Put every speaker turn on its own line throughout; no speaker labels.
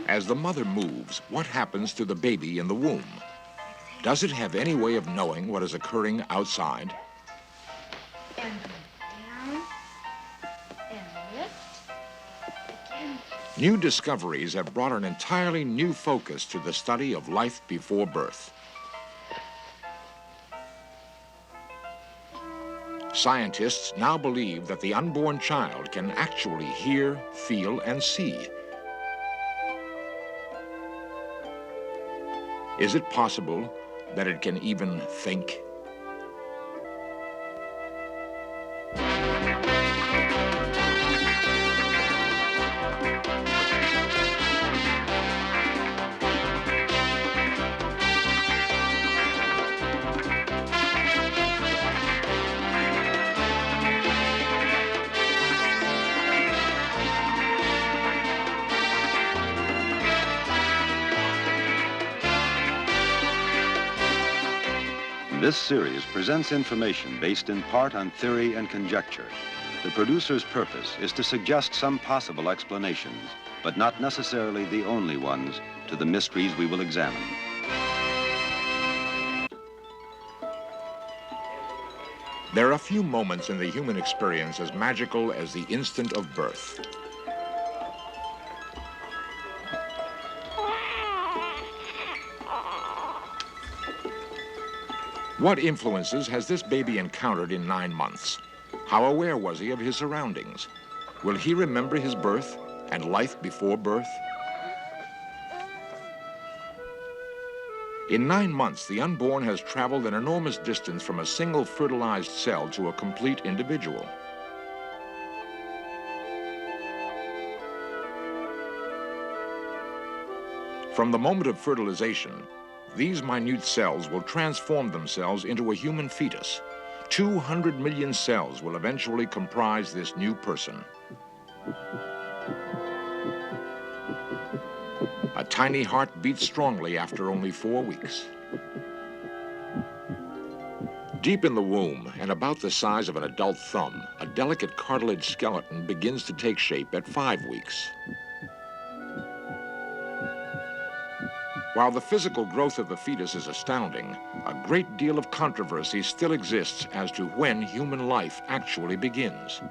As the mother moves, what happens to the baby in the womb? Does it have any way of knowing what is occurring outside?
And down, and lift, again.
New discoveries have brought an entirely new focus to the study of life before birth. Scientists now believe that the unborn child can actually hear, feel, and see. Is it possible that it can even think?
This series presents information based in part on theory and conjecture. The producer's purpose is to suggest some possible explanations, but not necessarily the only ones, to the mysteries we will examine.
There are few moments in the human experience as magical as the instant of birth. What influences has this baby encountered in 9 months? How aware was he of his surroundings? Will he remember his birth and life before birth? In 9 months, the unborn has traveled an enormous distance from a single fertilized cell to a complete individual. From the moment of fertilization, these minute cells will transform themselves into a human fetus. 200 million cells will eventually comprise this new person. A tiny heart beats strongly after only 4 weeks. Deep in the womb, and about the size of an adult thumb, a delicate cartilage skeleton begins to take shape at 5 weeks. While the physical growth of the fetus is astounding, a great deal of controversy still exists as to when human life actually begins.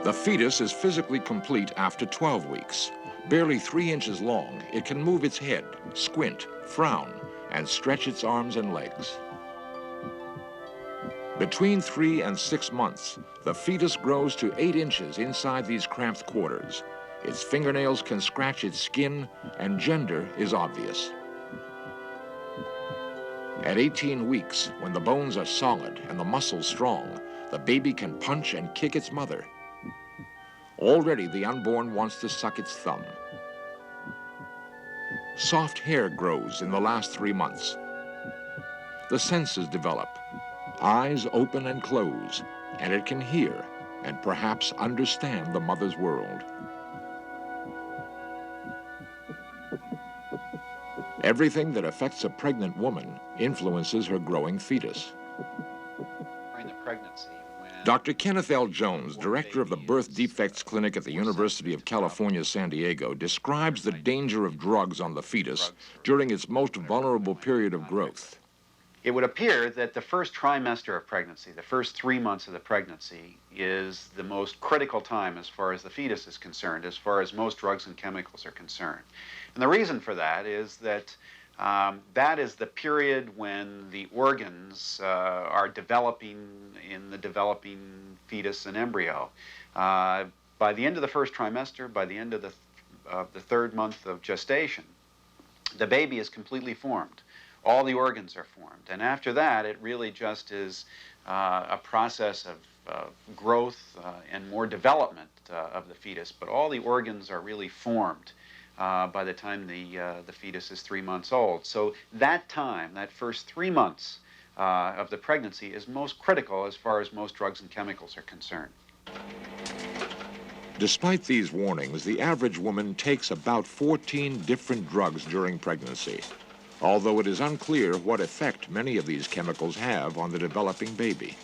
The fetus is physically complete after 12 weeks. Barely 3 inches long, it can move its head, squint, frown, and stretch its arms and legs. Between 3 and 6 months, the fetus grows to 8 inches inside these cramped quarters. Its fingernails can scratch its skin, and gender is obvious. At 18 weeks, when the bones are solid and the muscles strong, the baby can punch and kick its mother. Already, the unborn wants to suck its thumb. Soft hair grows in the last 3 months. The senses develop. Eyes open and close, and it can hear and perhaps understand the mother's world. Everything that affects a pregnant woman influences her growing fetus.
During the pregnancy,
Dr. Kenneth L. Jones, director of the Birth Defects Clinic at the University of California, San Diego, describes the danger of drugs on the fetus during its most vulnerable period of growth.
it would appear that the first trimester of pregnancy, the first 3 months of the pregnancy, is the most critical time as far as the fetus is concerned, as far as most drugs and chemicals are concerned. And the reason for that is that that is the period when the organs are developing in the developing fetus and embryo. By the end of the first trimester, by the end of the 3rd month of gestation, the baby is completely formed. All the organs are formed. And after that, it really just is a process of growth and more development of the fetus. But all the organs are really formed by the time the fetus is 3 months old. So that time, that first 3 months of the pregnancy is most critical as far as most drugs and chemicals are concerned.
Despite these warnings, the average woman takes about 14 different drugs during pregnancy, although it is unclear what effect many of these chemicals have on the developing baby.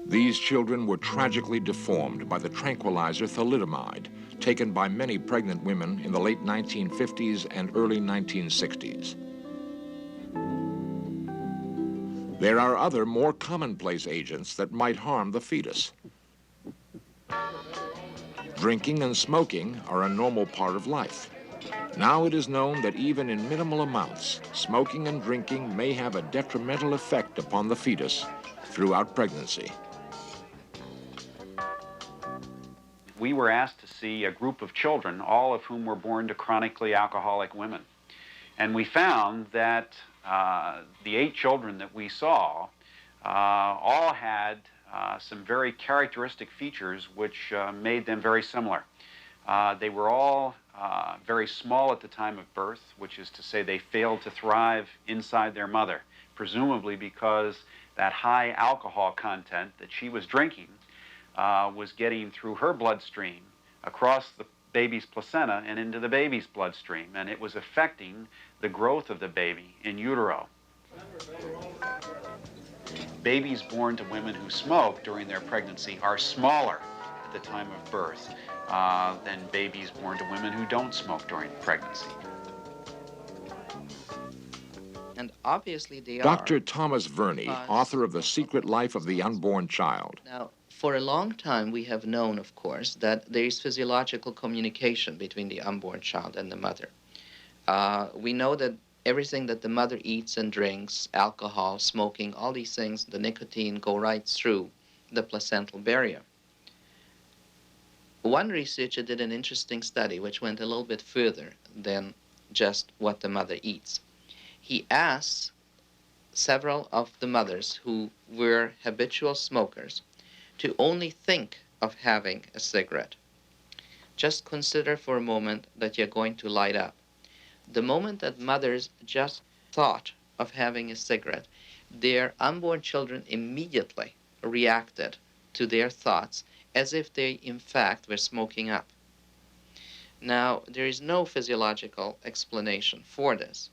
These children were tragically deformed by the tranquilizer thalidomide, taken by many pregnant women in the late 1950s and early 1960s. There are other more commonplace agents that might harm the fetus. Drinking and smoking are a normal part of life. Now it is known that even in minimal amounts, smoking and drinking may have a detrimental effect upon the fetus throughout pregnancy.
We were asked to see a group of children, all of whom were born to chronically alcoholic women. And we found that the 8 children that we saw all had some very characteristic features which made them very similar. They were all very small at the time of birth, which is to say they failed to thrive inside their mother, presumably because that high alcohol content that she was drinking was getting through her bloodstream across the baby's placenta and into the baby's bloodstream, and it was affecting the growth of the baby in utero. Babies born to women who smoke during their pregnancy are smaller at the time of birth than babies born to women who don't smoke during pregnancy.
And obviously they are.
Dr. Thomas Verney, author of The Secret Life of the Unborn Child.
Now, for a long time we have known, of course, that there is physiological communication between the unborn child and the mother. We know that everything that the mother eats and drinks, alcohol, smoking, all these things, the nicotine, go right through the placental barrier. One researcher did an interesting study which went a little bit further than just what the mother eats. He asked several of the mothers who were habitual smokers to only think of having a cigarette. Just consider for a moment that you're going to light up. The moment that mothers just thought of having a cigarette, their unborn children immediately reacted to their thoughts as if they, in fact, were smoking up. Now, there is no physiological explanation for this.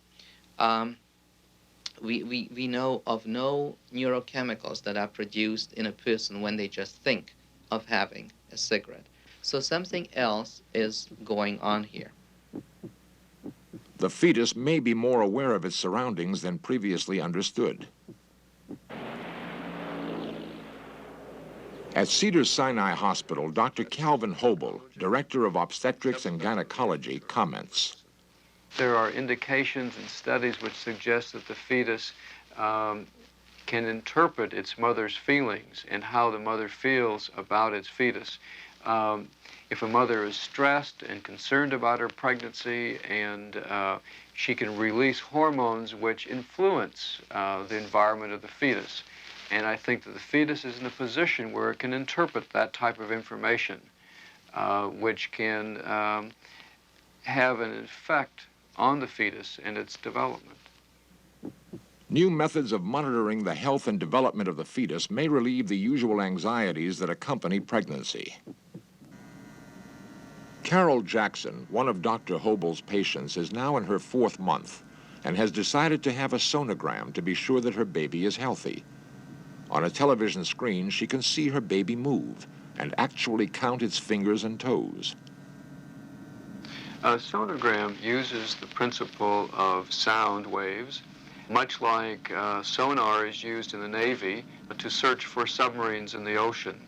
We know of no neurochemicals that are produced in a person when they just think of having a cigarette. So something else is going on here.
The fetus may be more aware of its surroundings than previously understood. At Cedars-Sinai Hospital, Dr. Calvin Hobel, Director of Obstetrics and Gynecology, comments.
There are indications and studies which suggest that the fetus can interpret its mother's feelings and how the mother feels about its fetus. If a mother is stressed and concerned about her pregnancy, and she can release hormones which influence the environment of the fetus. And I think that the fetus is in a position where it can interpret that type of information, which can have an effect on the fetus and its development.
New methods of monitoring the health and development of the fetus may relieve the usual anxieties that accompany pregnancy. Carol Jackson, one of Dr. Hobel's patients, is now in her 4th month and has decided to have a sonogram to be sure that her baby is healthy. On a television screen, she can see her baby move and actually count its fingers and toes.
A sonogram uses the principle of sound waves, much like sonar is used in the Navy to search for submarines in the ocean.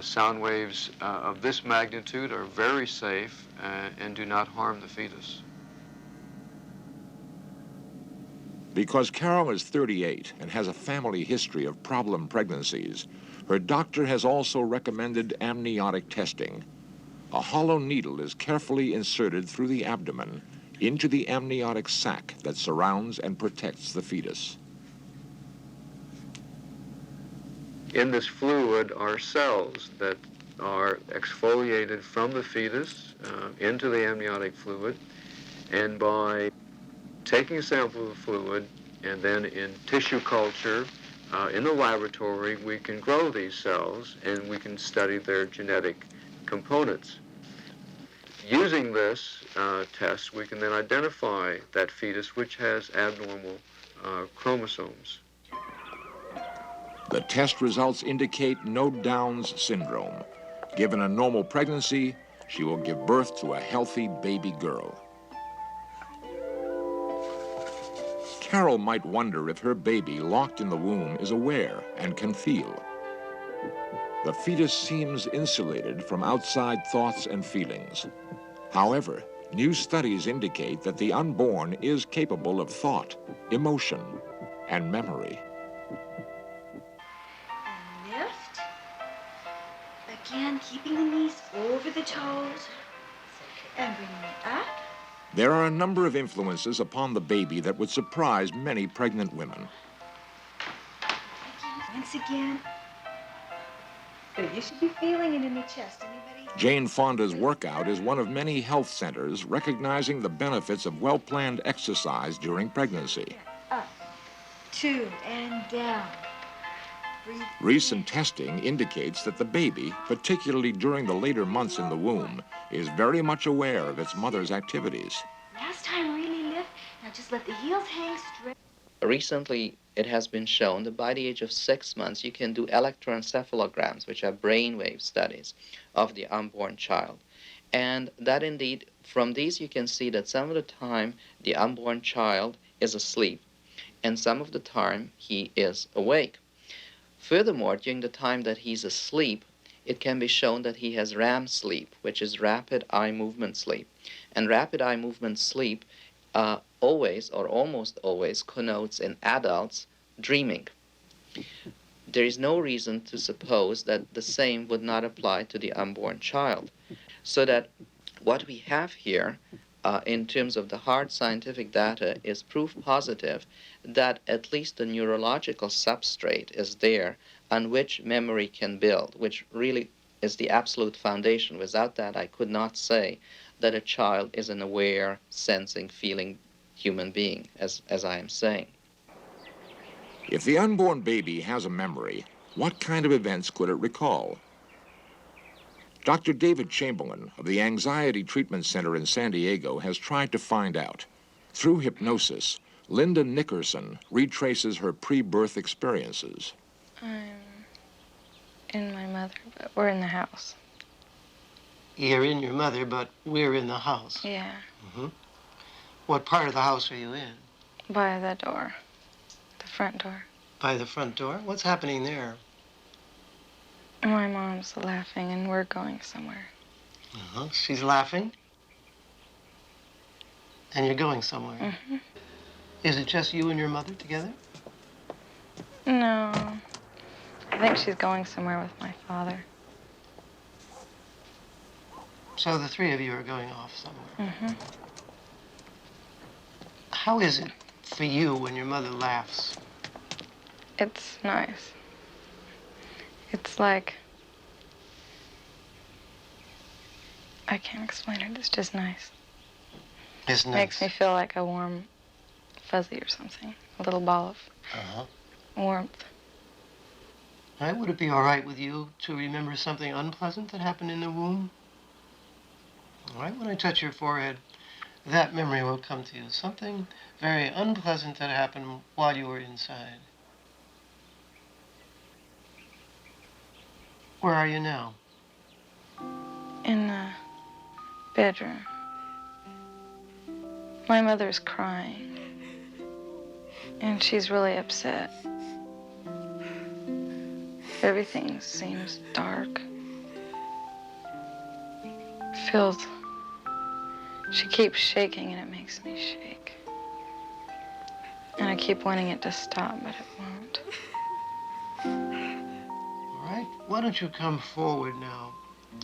Sound waves of this magnitude are very safe and do not harm the fetus.
Because Carol is 38 and has a family history of problem pregnancies, her doctor has also recommended amniotic testing. A hollow needle is carefully inserted through the abdomen into the amniotic sac that surrounds and protects the fetus.
In this fluid are cells that are exfoliated from the fetus into the amniotic fluid, and by taking a sample of the fluid and then in tissue culture in the laboratory, we can grow these cells and we can study their genetic components. Using this test, we can then identify that fetus which has abnormal chromosomes.
The test results indicate no Down's syndrome. Given a normal pregnancy, she will give birth to a healthy baby girl. Carol might wonder if her baby locked in the womb is aware and can feel. The fetus seems insulated from outside thoughts and feelings. However, new studies indicate that the unborn is capable of thought, emotion, and memory.
And lift. Again, keeping the knees over the toes. And bring me up.
There are a number of influences upon the baby that would surprise many pregnant women.
Once again. Good, you should be feeling it in the chest. Anybody?
Jane Fonda's workout is one of many health centers recognizing the benefits of well-planned exercise during pregnancy.
Up, 2, and down. Breathe.
Recent testing indicates that the baby, particularly during the later months in the womb, is very much aware of its mother's activities.
Last time, really lift. Now just let the heels hang straight.
Recently, it has been shown that by the age of 6 months, you can do electroencephalograms, which are brainwave studies of the unborn child. And that indeed, from these you can see that some of the time the unborn child is asleep, and some of the time he is awake. Furthermore, during the time that he's asleep, it can be shown that he has REM sleep, which is rapid eye movement sleep. And rapid eye movement sleep always or almost always connotes in adults dreaming. There is no reason to suppose that the same would not apply to the unborn child. So that what we have here in terms of the hard scientific data is proof positive that at least the neurological substrate is there on which memory can build, which really is the absolute foundation. Without that, I could not say that a child is an aware, sensing, feeling human being, as I am saying.
If the unborn baby has a memory, what kind of events could it recall? Dr. David Chamberlain of the Anxiety Treatment Center in San Diego has tried to find out. Through hypnosis, Linda Nickerson retraces her pre-birth experiences.
I'm in my mother, but we're in the house.
You're in your mother, but we're in the house.
Yeah,
Mm-hmm. What part of the house are you in?
by the door, the front door.
By the front door? What's happening there?
My mom's laughing and we're going somewhere.
Uh-huh. She's laughing? And you're going somewhere?
Mm-hmm.
Is it just you and your mother together?
No, I think she's going somewhere with my father.
So the three of you are going off somewhere.
Mm-hmm.
How is it for you when your mother laughs?
It's nice. It's like, I can't explain it, it's just nice.
It's nice.
Makes me feel like a warm fuzzy or something, a little ball of
Uh-huh.
warmth.
All right, would it be all right with you to remember something unpleasant that happened in the womb? All right, when I touch your forehead, that memory will come to you. Something very unpleasant that happened while you were inside. Where are you now?
In the bedroom. My mother's crying. And she's really upset. Everything seems dark. Feels... She keeps shaking and it makes me shake. And I keep wanting it to stop, but it won't.
All right, why don't you come forward now?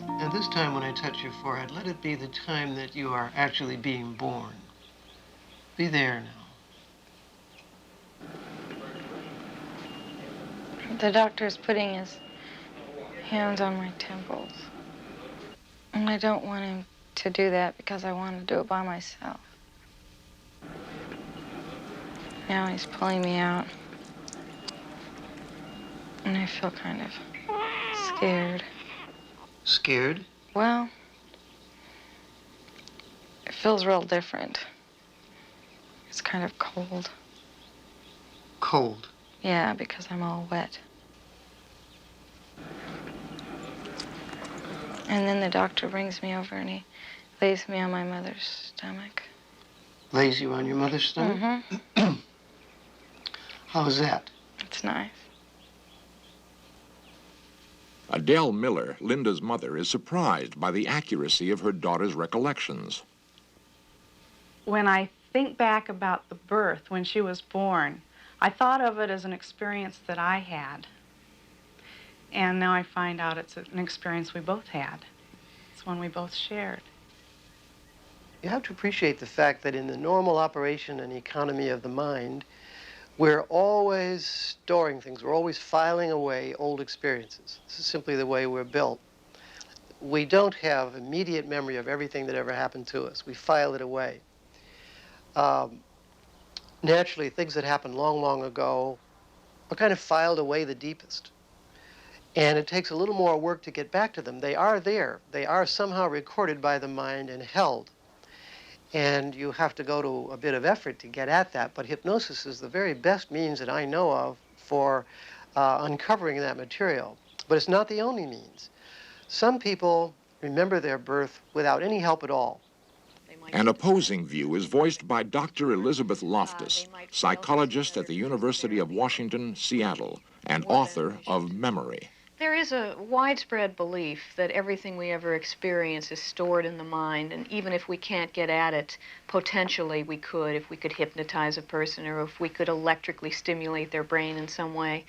And this time when I touch your forehead, let it be the time that you are actually being born. Be there now.
The doctor's putting his hands on my temples. And I don't want him to do that because I want to do it by myself. Now he's pulling me out. And I feel kind of scared.
Scared?
Well, it feels real different. It's kind of cold.
Cold.
Yeah, because I'm all wet. And then the doctor brings me over and he lays me on my mother's stomach.
Lays you on your mother's stomach?
Mm-hmm.
How's that?
It's nice.
Adele Miller, Linda's mother, is surprised by the accuracy of her daughter's recollections.
When I think back about the birth, when she was born, I thought of it as an experience that I had. And now I find out it's an experience we both had. It's one we both shared.
You have to appreciate the fact that in the normal operation and economy of the mind, we're always storing things. We're always filing away old experiences. This is simply the way we're built. We don't have immediate memory of everything that ever happened to us. We file it away. Naturally, things that happened long, long ago are kind of filed away the deepest. And it takes a little more work to get back to them. They are there. They are somehow recorded by the mind and held. And you have to go to a bit of effort to get at that. But hypnosis is the very best means that I know of for uncovering that material. But it's not the only means. Some people remember their birth without any help at all.
An opposing view is voiced by Dr. Elizabeth Loftus, psychologist at the University of Washington, Seattle, and author of Memory.
There is a widespread belief that everything we ever experience is stored in the mind, and even if we can't get at it, potentially we could, if we could hypnotize a person or if we could electrically stimulate their brain in some way.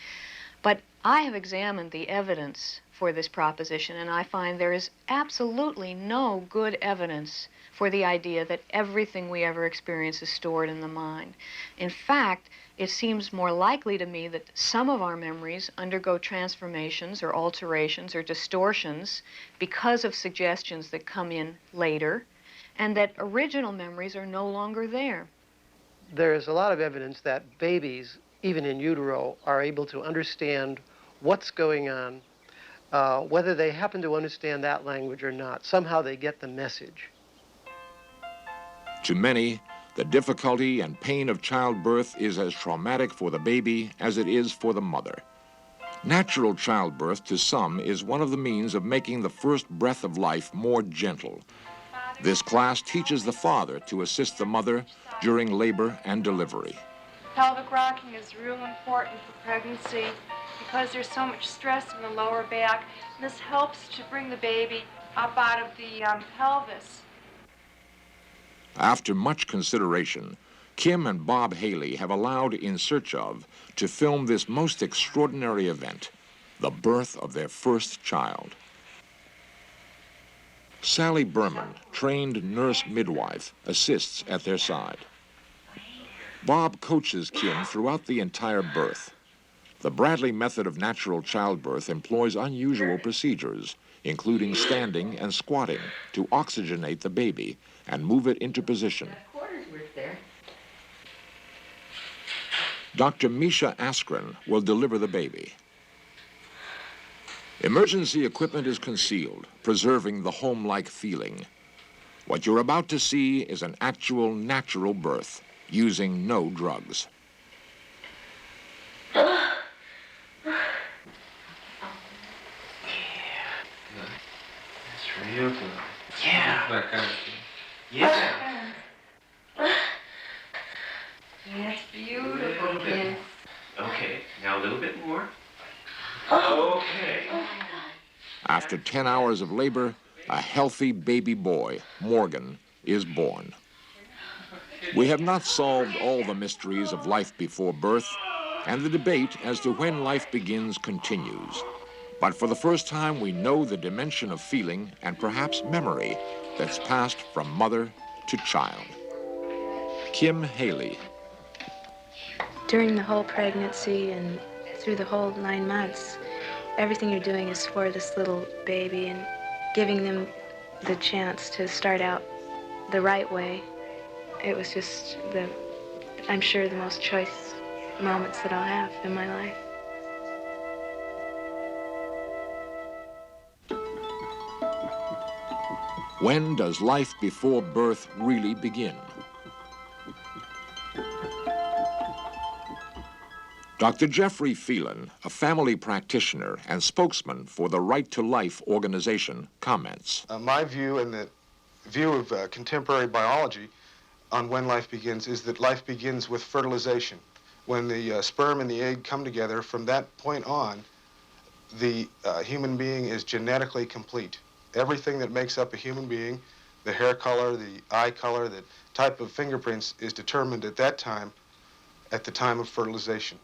But I have examined the evidence for this proposition, and I find there is absolutely no good evidence for the idea that everything we ever experience is stored in the mind. In fact, it seems more likely to me that some of our memories undergo transformations or alterations or distortions because of suggestions that come in later, and that original memories are no longer there.
There's a lot of evidence that babies, even in utero, are able to understand what's going on, whether they happen to understand that language or not. Somehow they get the message.
To many, the difficulty and pain of childbirth is as traumatic for the baby as it is for the mother. Natural childbirth, to some, is one of the means of making the first breath of life more gentle. This class teaches the father to assist the mother during labor and delivery.
Pelvic rocking is real important for pregnancy because there's so much stress in the lower back. And this helps to bring the baby up out of the pelvis.
After much consideration, Kim and Bob Haley have allowed In Search Of to film this most extraordinary event, the birth of their first child. Sally Berman, trained nurse midwife, assists at their side. Bob coaches Kim throughout the entire birth. The Bradley method of natural childbirth employs unusual procedures, including standing and squatting, to oxygenate the baby and move it into position. Dr. Misha Askren will deliver the baby. Emergency equipment is concealed, preserving the home-like feeling. What you're about to see is an actual natural birth, using no drugs.
That's real good.
Yeah.
Yeah.
That's beautiful, kid.
Okay, now a little bit more. Okay.
After 10 hours of labor, a healthy baby boy, Morgan, is born. We have not solved all the mysteries of life before birth, and the debate as to when life begins continues. But for the first time, we know the dimension of feeling and perhaps memory that's passed from mother to child. Kim Haley.
During the whole pregnancy and through the whole 9 months, everything you're doing is for this little baby and giving them the chance to start out the right way. It was just I'm sure, the most choice moments that I'll have in my life.
When does life before birth really begin? Dr. Jeffrey Phelan, a family practitioner and spokesman for the Right to Life organization, comments.
My view and the view of contemporary biology on when life begins is that life begins with fertilization. When the sperm and the egg come together, from that point on, the human being is genetically complete. Everything that makes up a human being, the hair color, the eye color, the type of fingerprints, is determined at that time, at the time of fertilization.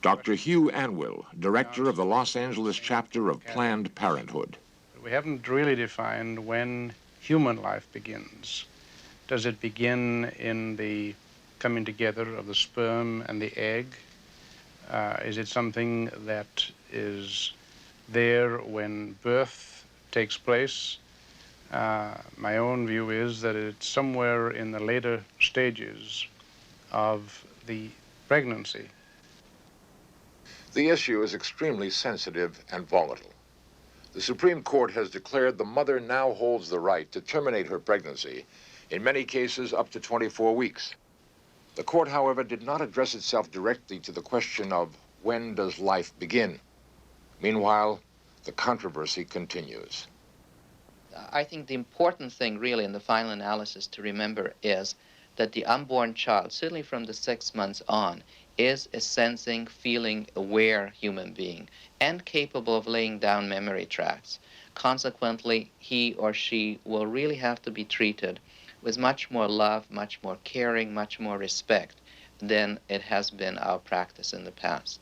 Dr. Hugh Anwill, director of the Los Angeles chapter of Planned Parenthood.
We haven't really defined when human life begins. Does it begin in the coming together of the sperm and the egg? Is it something that is there when birth takes place? My own view is that it's somewhere in the later stages of the pregnancy.
The issue is extremely sensitive and volatile. The Supreme Court has declared the mother now holds the right to terminate her pregnancy, in many cases up to 24 weeks. The court, however, did not address itself directly to the question of when does life begin. Meanwhile, the controversy continues.
I think the important thing really in the final analysis to remember is that the unborn child, certainly from the 6 months on, is a sensing, feeling, aware human being and capable of laying down memory tracks. Consequently, he or she will really have to be treated with much more love, much more caring, much more respect than it has been our practice in the past.